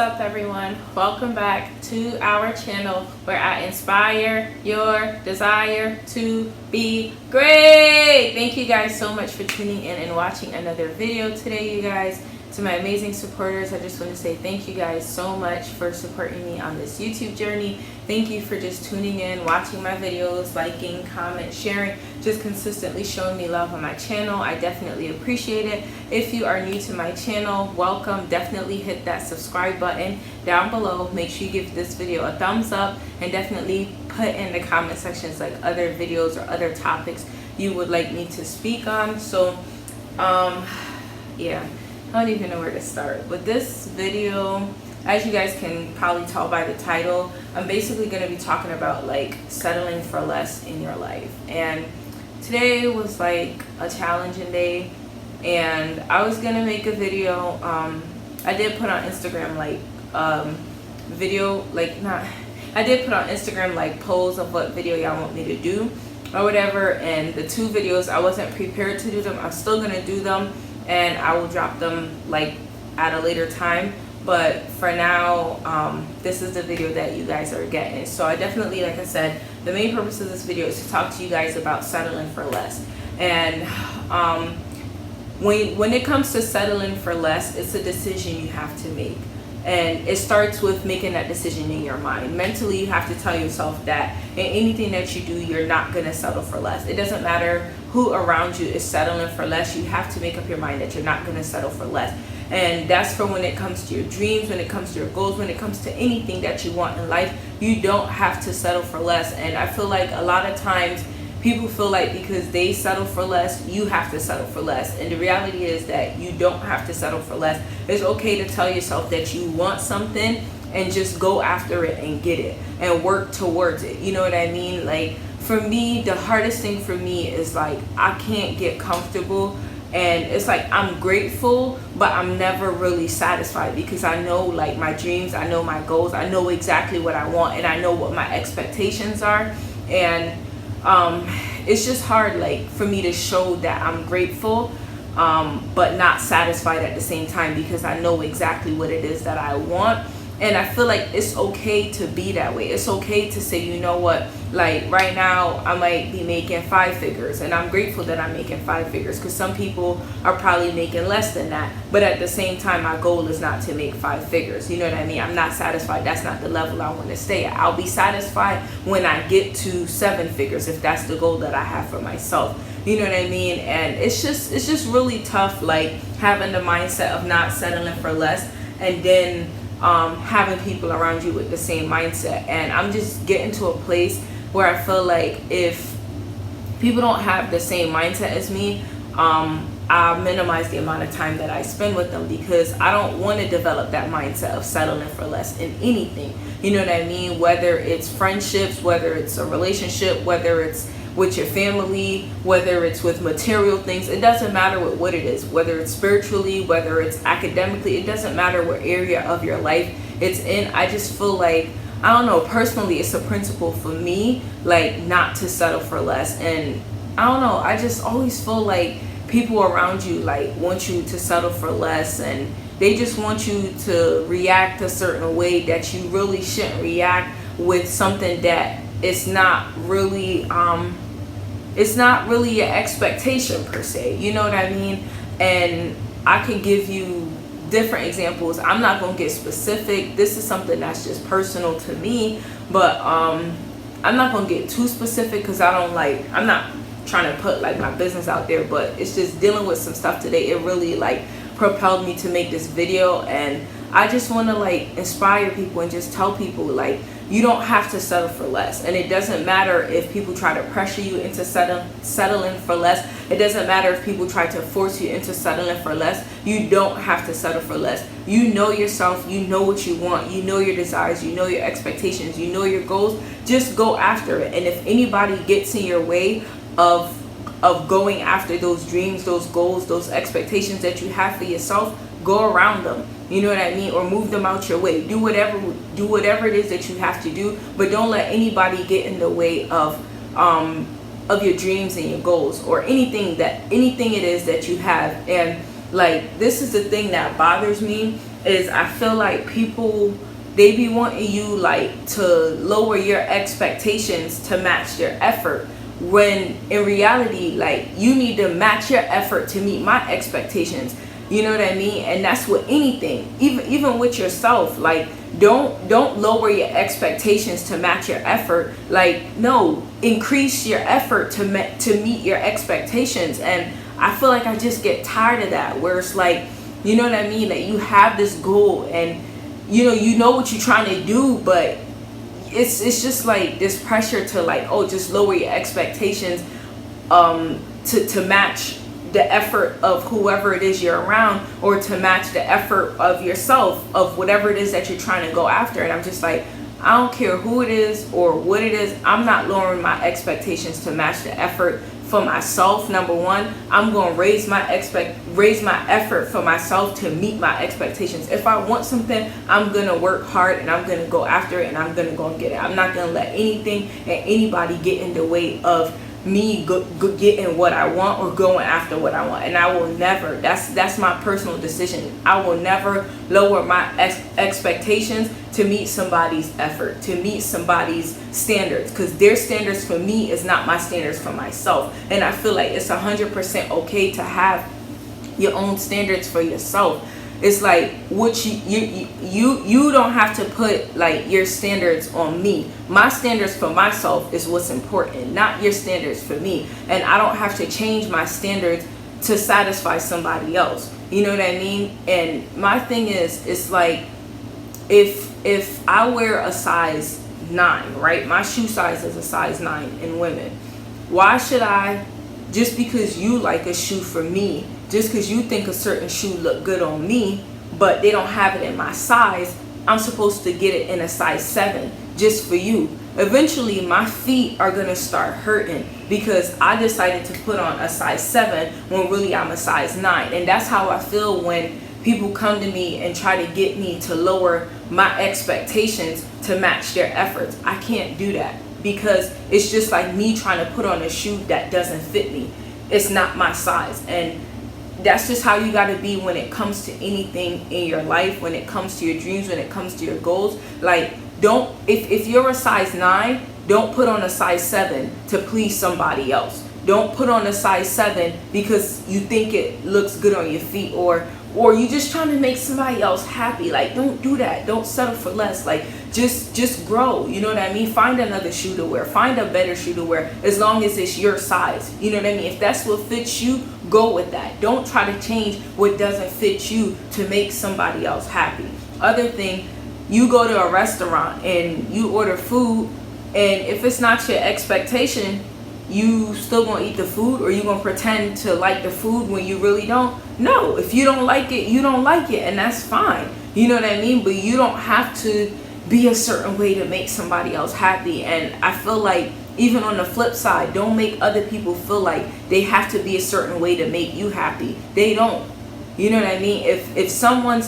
up, everyone? Welcome back to our channel where I inspire your desire to be great. Thank you guys so much for tuning in and watching another video today, you guys. To my amazing supporters, I just want to say thank you guys so much for supporting me on this YouTube journey. Thank you for just tuning in, watching my videos, liking, comment, sharing, just consistently showing me love on my channel. I definitely appreciate it. If you are new to my channel, welcome. Definitely hit that subscribe button down below. Make sure you give this video a thumbs up and definitely put in the comment sections like other videos or other topics you would like me to speak on. So yeah, I don't even know where to start. With this video, as you guys can probably tell by the title, I'm basically going to be talking about like settling for less in your life. And today was like a challenging day, and I was going to make a video. I did put on Instagram like video, like not, I did put on Instagram like polls of what video y'all want me to do or whatever, and the two videos I wasn't prepared to do them. I'm still going to do them, and I will drop them like at a later time. But for now, this is the video that you guys are getting. So I definitely, like I said, the main purpose of this video is to talk to you guys about settling for less. And when it comes to settling for less, it's a decision you have to make. And it starts with making that decision in your mind. Mentally, you have to tell yourself that in anything that you do, you're not going to settle for less. It doesn't matter who around you is settling for less. You have to make up your mind that you're not going to settle for less. And that's for when it comes to your dreams, when it comes to your goals, when it comes to anything that you want in life. You don't have to settle for less. And I feel like a lot of times people feel like because they settle for less, you have to settle for less. And the reality is that you don't have to settle for less. It's okay to tell yourself that you want something and just go after it and get it and work towards it. You know what I mean? Like for me, the hardest thing for me is like I can't get comfortable. And it's like I'm grateful, but I'm never really satisfied because I know like my dreams, I know my goals, I know exactly what I want, and I know what my expectations are. And it's just hard like for me to show that I'm grateful, but not satisfied at the same time because I know exactly what it is that I want. And I feel like it's okay to be that way. It's okay to say, you know what, like right now I might be making 5 figures, and I'm grateful that I'm making 5 figures because some people are probably making less than that. But at the same time, my goal is not to make 5 figures. You know what I mean? I'm not satisfied. That's not the level I want to stay at. I'll be satisfied when I get to 7 figures if that's the goal that I have for myself. You know what I mean? And it's just really tough, like having the mindset of not settling for less, and then having people around you with the same mindset. And I'm just getting to a place where I feel like if people don't have the same mindset as me, I minimize the amount of time that I spend with them because I don't want to develop that mindset of settling for less in anything. You know what I mean? Whether it's friendships, whether it's a relationship, whether it's with your family, whether it's with material things, it doesn't matter what it is, whether it's spiritually, whether it's academically, it doesn't matter what area of your life it's in. I just feel like, I don't know, personally it's a principle for me, like not to settle for less. And I don't know, I just always feel like people around you like want you to settle for less, and they just want you to react a certain way that you really shouldn't react with something that it's not really your expectation per se. You know what I mean? And I can give you different examples. I'm not gonna get specific. This is something that's just personal to me, but I'm not gonna get too specific because I'm not trying to put like my business out there, but it's just dealing with some stuff today. It really like propelled me to make this video, and I just want to like inspire people and just tell people like you don't have to settle for less. And it doesn't matter if people try to pressure you into settling for less. It doesn't matter if people try to force you into settling for less. You don't have to settle for less. You know yourself, you know what you want, you know your desires, you know your expectations, you know your goals. Just go after it. And if anybody gets in your way of going after those dreams, those goals, those expectations that you have for yourself, go around them. You know what I mean? Or move them out your way. Do whatever it is that you have to do, but don't let anybody get in the way of your dreams and your goals, or anything it is that you have. And like, this is the thing that bothers me is I feel like people, they be wanting you like to lower your expectations to match their effort, when in reality, like, you need to match your effort to meet my expectations. You know what I mean? And that's with anything, even with yourself. Like, don't lower your expectations to match your effort. Like, no, increase your effort to meet your expectations. And I feel like I just get tired of that, where it's like, you know what I mean, that you have this goal and you know what you're trying to do, but it's just like this pressure to like, oh, just lower your expectations to match the effort of whoever it is you're around, or to match the effort of yourself, of whatever it is that you're trying to go after. And I'm just like, I don't care who it is or what it is, I'm not lowering my expectations to match the effort for myself. Number one, I'm going to raise my effort for myself to meet my expectations. If I want something, I'm going to work hard and I'm going to go after it, and I'm going to go and get it. I'm not going to let anything and anybody get in the way of me getting what I want or going after what I want. And I will never, that's my personal decision, I will never lower my expectations to meet somebody's effort, to meet somebody's standards, because their standards for me is not my standards for myself. And I feel like it's 100% okay to have your own standards for yourself. It's like, what you don't have to put like your standards on me. My standards for myself is what's important, not your standards for me. And I don't have to change my standards to satisfy somebody else. You know what I mean? And my thing is, it's like, if I wear a size 9, right? My shoe size is a size 9 in women. Why should I, just because you like a shoe for me, just because you think a certain shoe look good on me, but they don't have it in my size, I'm supposed to get it in a size 7 just for you? Eventually my feet are gonna start hurting because I decided to put on a size 7 when really I'm a size 9. And that's how I feel when people come to me and try to get me to lower my expectations to match their efforts. I can't do that, because it's just like me trying to put on a shoe that doesn't fit me. It's not my size. And that's just how you got to be when it comes to anything in your life, when it comes to your dreams, when it comes to your goals. Like, don't, if you're a size 9, don't put on a size 7 to please somebody else. Don't put on a size 7 because you think it looks good on your feet, or you just trying to make somebody else happy. Like, don't do that. Don't settle for less. Like, just grow. You know what I mean? Find another shoe to wear. Find a better shoe to wear, as long as it's your size. You know what I mean? If that's what fits you, go with that. Don't try to change what doesn't fit you to make somebody else happy. Other thing, you go to a restaurant and you order food, and if it's not your expectation, you still gonna eat the food, or you gonna pretend to like the food when you really don't? No, if you don't like it, you don't like it, and that's fine. You know what I mean? But you don't have to be a certain way to make somebody else happy. And I feel like, even on the flip side, don't make other people feel like they have to be a certain way to make you happy. They don't. You know what I mean? If someone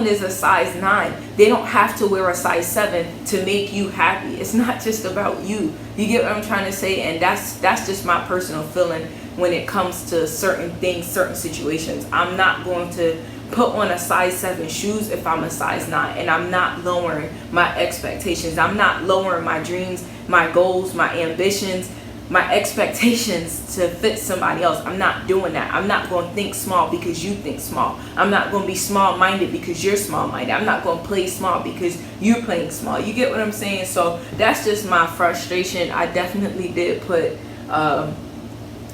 is a size 9, they don't have to wear a size 7 to make you happy. It's not just about you. You get what I'm trying to say? And that's just my personal feeling when it comes to certain things, certain situations. I'm not going to put on a size 7 shoes if I'm a size 9, and I'm not lowering my expectations. I'm not lowering my dreams, my goals, my ambitions, my expectations to fit somebody else. I'm not doing that. I'm not going to think small because you think small. I'm not going to be small-minded because you're small-minded. I'm not going to play small because you're playing small. You get what I'm saying? So that's just my frustration. I definitely did put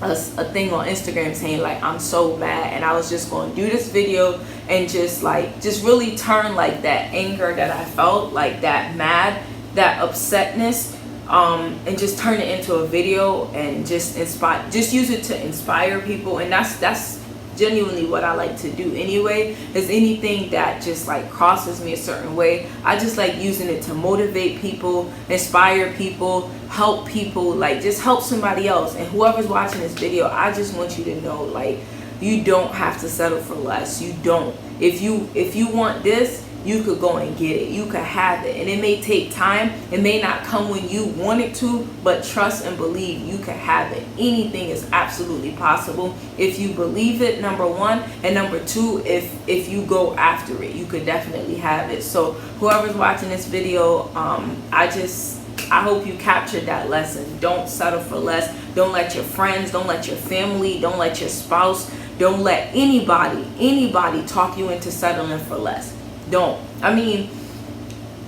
a thing on Instagram saying like, I'm so mad, and I was just going to do this video and just really turn like that anger that I felt, like that mad, that upsetness, and just turn it into a video and just use it to inspire people. And that's genuinely what I like to do anyway. Is anything that just like crosses me a certain way, I just like using it to motivate people, inspire people, help people, like just help somebody else. And whoever's watching this video, I just want you to know, like, you don't have to settle for less. You don't. If you want this, you could go and get it. You could have it. And it may take time. It may not come when you want it to, but trust and believe you could have it. Anything is absolutely possible if you believe it, number one. And number two, if you go after it, you could definitely have it. So whoever's watching this video, I hope you captured that lesson. Don't settle for less. Don't let your friends, don't let your family, don't let your spouse, don't let anybody talk you into settling for less. Don't. I mean,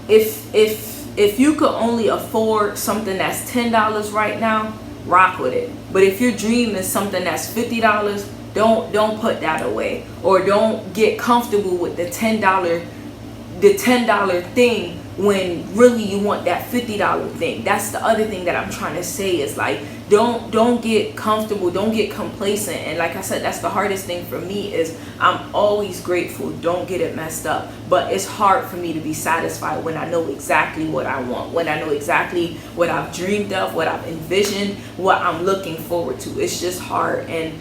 if you could only afford something that's $10 right now, rock with it. But if your dream is something that's $50, don't put that away, or don't get comfortable with the $10 thing when really you want that $50 thing. That's the other thing that I'm trying to say, is like, don't get comfortable, don't get complacent. And like I said, that's the hardest thing for me, is I'm always grateful, don't get it messed up, but it's hard for me to be satisfied when I know exactly what I want, when I know exactly what I've dreamed of, what I've envisioned, what I'm looking forward to. It's just hard. And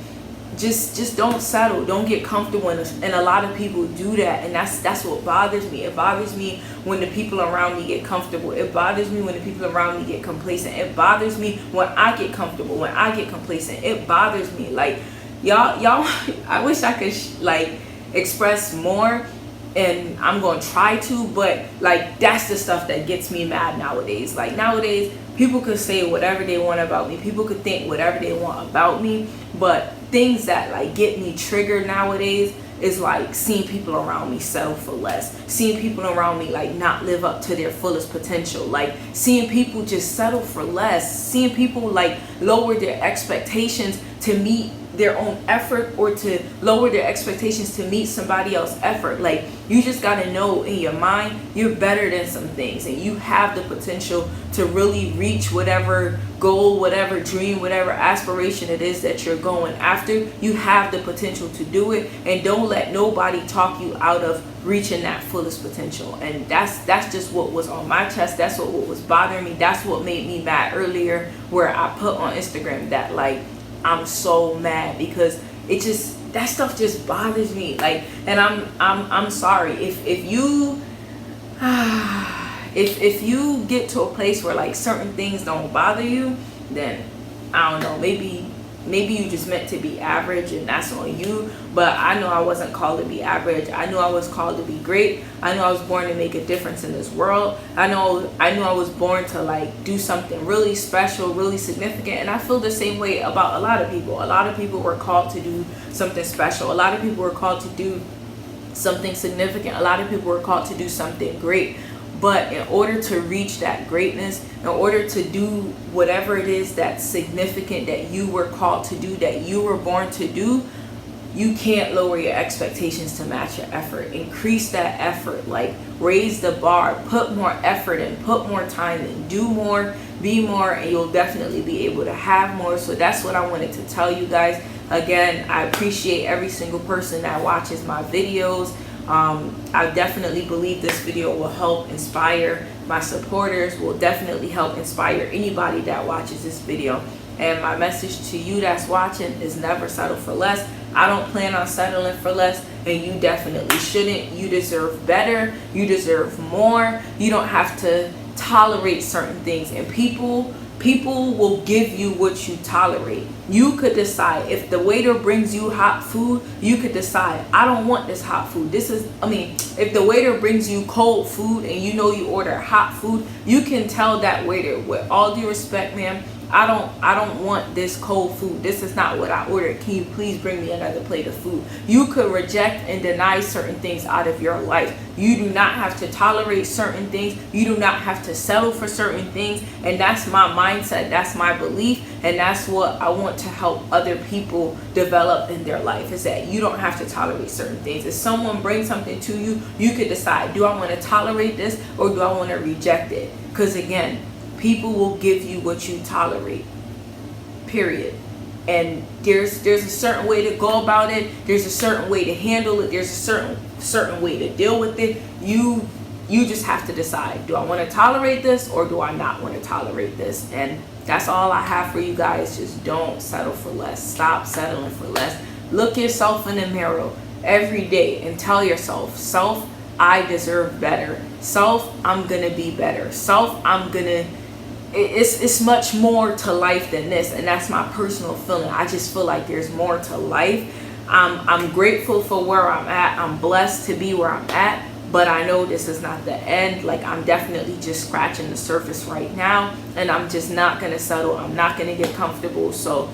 just don't settle, don't get comfortable, and a lot of people do that, and that's what bothers me. It bothers me when the people around me get comfortable. It bothers me when the people around me get complacent. It bothers me when I get comfortable, when I get complacent. It bothers me. Like, y'all I wish I could like express more, and I'm gonna try to, but like, that's the stuff that gets me mad nowadays. Like, nowadays people could say whatever they want about me, people could think whatever they want about me, but things that like get me triggered nowadays is like seeing people around me settle for less, seeing people around me like not live up to their fullest potential, like seeing people just settle for less, seeing people like lower their expectations to meet their own effort, or to lower their expectations to meet somebody else's effort. Like, you just got to know in your mind you're better than some things, and you have the potential to really reach whatever goal, whatever dream, whatever aspiration it is that you're going after. You have the potential to do it, and don't let nobody talk you out of reaching that fullest potential. And that's just what was on my chest. That's what was bothering me. That's what made me mad earlier, where I put on Instagram that like, I'm so mad because it just, that stuff just bothers me. Like, and I'm sorry if you if you get to a place where like certain things don't bother you, then I don't know, maybe you just meant to be average, and that's on you. But I know I wasn't called to be average. I knew I was called to be great. I knew I was born to make a difference in this world. I knew I was born to like do something really special, really significant. And I feel the same way about a lot of people. A lot of people were called to do something special. A lot of people were called to do something significant. A lot of people were called to do something great. But in order to reach that greatness, in order to do whatever it is that's significant that you were called to do, that you were born to do, you can't lower your expectations to match your effort. Increase that effort, like raise the bar, put more effort in, put more time in, do more, be more, and you'll definitely be able to have more. So that's what I wanted to tell you guys. Again, I appreciate every single person that watches my videos. I definitely believe this video will help inspire my supporters, will definitely help inspire anybody that watches this video. And my message to you that's watching is never settle for less. I don't plan on settling for less, and you definitely shouldn't. You deserve better. You deserve more. You don't have to tolerate certain things, and people will give you what you tolerate. You could decide, if the waiter brings you hot food, you could decide, I don't want this hot food. If the waiter brings you cold food and you know you order hot food, you can tell that waiter, with all due respect, ma'am, I don't want this cold food. This is not what I ordered. Can you please bring me another plate of food? You could reject and deny certain things out of your life. You do not have to tolerate certain things. You do not have to settle for certain things. And that's my mindset. That's my belief. And that's what I want to help other people develop in their life, is that you don't have to tolerate certain things. If someone brings something to you, you could decide, do I want to tolerate this or do I want to reject it? Because again, people will give you what you tolerate, period. And there's a certain way to go about it. There's a certain way to handle it. There's a certain way to deal with it. You just have to decide, do I want to tolerate this or do I not want to tolerate this? And that's all I have for you guys. Just don't settle for less. Stop settling for less. Look yourself in the mirror every day and tell yourself, self, I deserve better. Self, I'm gonna be better. Self, I'm gonna, it's much more to life than this, and that's my personal feeling. I just feel like there's more to life. I'm grateful for where I'm at. I'm blessed to be where I'm at, but I know this is not the end. Like, I'm definitely just scratching the surface right now, and I'm just not gonna settle. I'm not gonna get comfortable. So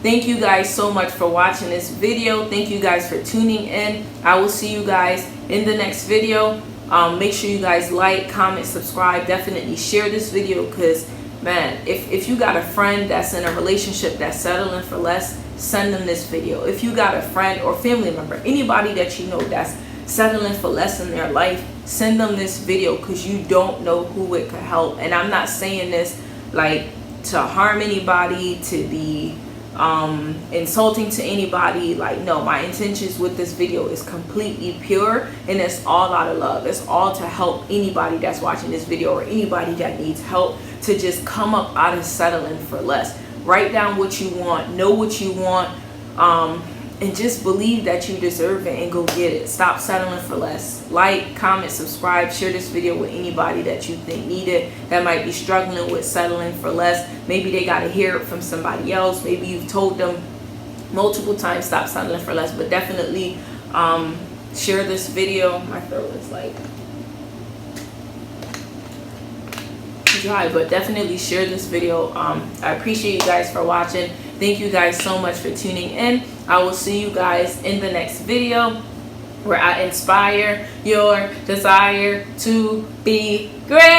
thank you guys so much for watching this video. Thank you guys for tuning in. I will see you guys in the next video. Make sure you guys like, comment, subscribe. Definitely share this video, because man, if you got a friend that's in a relationship that's settling for less, send them this video. If you got a friend or family member, anybody that you know that's settling for less in their life, send them this video, because you don't know who it could help. And I'm not saying this like to harm anybody, to be insulting to anybody. Like, no, my intentions with this video is completely pure, and it's all out of love. It's all to help anybody that's watching this video, or anybody that needs help to just come up out of settling for less. Write down what you want, know what you want, and just believe that you deserve it, and go get it. Stop settling for less. Like, comment, subscribe, share this video with anybody that you think need it, that might be struggling with settling for less. Maybe they got to hear it from somebody else. Maybe you've told them multiple times, stop settling for less. But definitely share this video. My throat is like dry, but definitely share this video. I appreciate you guys for watching. Thank you guys so much for tuning in. I will see you guys in the next video, where I inspire your desire to be great.